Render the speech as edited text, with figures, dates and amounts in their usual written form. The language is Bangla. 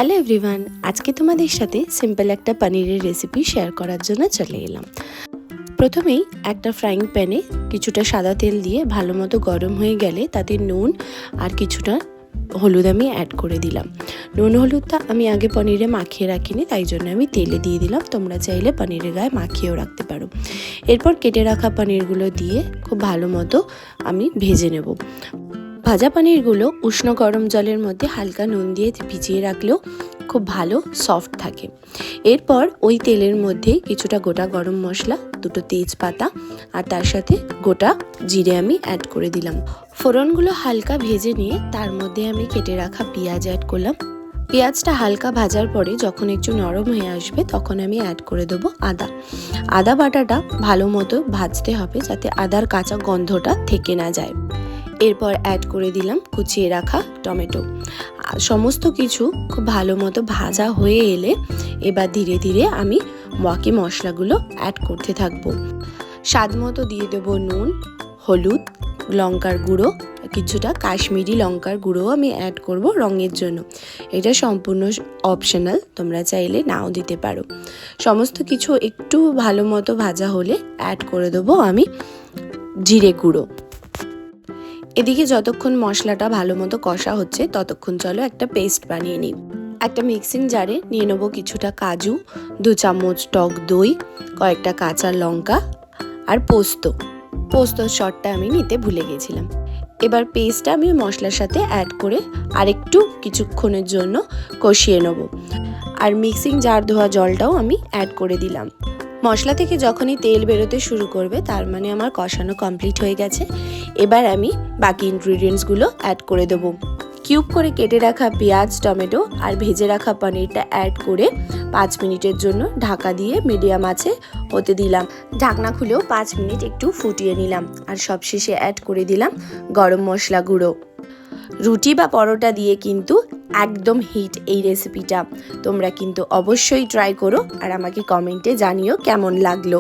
হ্যালো এভরিওয়ান, আজকে তোমাদের সাথে সিম্পল একটা পনিরের রেসিপি শেয়ার করার জন্য চলে এলাম। প্রথমেই একটা ফ্রাইং প্যানে কিছুটা সাদা তেল দিয়ে ভালো মতো গরম হয়ে গেলে তাতে নুন আর কিছুটা হলুদ আমি অ্যাড করে দিলাম। নুন হলুদটা আমি আগে পনিরে মাখিয়ে রাখিনি, তাই জন্য আমি তেলে দিয়ে দিলাম। তোমরা চাইলে পনিরের গায়ে মাখিয়েও রাখতে পারো। এরপর কেটে রাখা পনিরগুলো দিয়ে খুব ভালো মতো আমি ভেজে নেব। ভাজা পনিরগুলো উষ্ণ গরম জলের মধ্যে হালকা নুন দিয়ে ভিজিয়ে রাখলেও খুব ভালো সফট থাকে। এরপর ওই তেলের মধ্যে কিছুটা গোটা গরম মশলা, দুটো তেজপাতা আর তার সাথে গোটা জিরে আমি অ্যাড করে দিলাম। ফোড়নগুলো হালকা ভেজে নিয়ে তার মধ্যে আমি কেটে রাখা পেঁয়াজ অ্যাড করলাম। পেঁয়াজটা হালকা ভাজার পরে যখন একটু নরম হয়ে আসবে তখন আমি অ্যাড করে দেবো আদা বাটাটা ভালো মতো ভাজতে হবে যাতে আদার কাঁচা গন্ধটা থেকে না যায়। এরপর অ্যাড করে দিলাম কুচিয়ে রাখা টমেটো। সমস্ত কিছু খুব ভালো মতো ভাজা হয়ে এলে এবার ধীরে ধীরে আমি বাকি মশলাগুলো অ্যাড করতে থাকবো। স্বাদ মতো দিয়ে দেবো নুন, হলুদ, লঙ্কার গুঁড়ো, কিছুটা কাশ্মীরি লঙ্কার গুঁড়ো আমি অ্যাড করব রঙের জন্য। এটা সম্পূর্ণ অপশনাল, তোমরা চাইলে নাও দিতে পারো। সমস্ত কিছু একটু ভালো মতো ভাজা হলে অ্যাড করে দেবো আমি জিরে গুঁড়ো। এদিকে যতক্ষণ মশলাটা ভালো মতো কষা হচ্ছে ততক্ষণ চলো একটা পেস্ট বানিয়ে নিই। একটা মিক্সিং জারে নিয়ে নেবো কিছুটা কাজু, 2 চামচ টক দই, কয়েকটা কাঁচা লঙ্কা আর পোস্তর শটটা আমি নিতে ভুলে গেছিলাম। এবার পেস্টটা আমি মশলার সাথে অ্যাড করে আরেকটু কিছুক্ষণের জন্য কষিয়ে নেব। আর মিক্সিং জার ধোয়া জলটাও আমি অ্যাড করে দিলাম। মশলা থেকে যখনই তেল বেরোতে শুরু করবে তার মানে আমার কষানো কমপ্লিট হয়ে গেছে। এবার আমি বাকি ইনগ্রিডিয়েন্টসগুলো অ্যাড করে দেবো। কিউব করে কেটে রাখা পেঁয়াজ, টমেটো আর ভেজে রাখা পনিরটা অ্যাড করে 5 মিনিটের জন্য ঢাকা দিয়ে মিডিয়াম আঁচে হতে দিলাম। ঢাকনা খুলেও 5 মিনিট একটু ফুটিয়ে নিলাম। আর সবশেষে অ্যাড করে দিলাম গরম মশলা গুঁড়ো। রুটি বা পরোটা দিয়ে কিন্তু একদম হিট এই রেসিপিটা। তোমরা কিন্তু অবশ্যই ট্রাই করো আর আমাকে কমেন্টে জানিও কেমন লাগলো।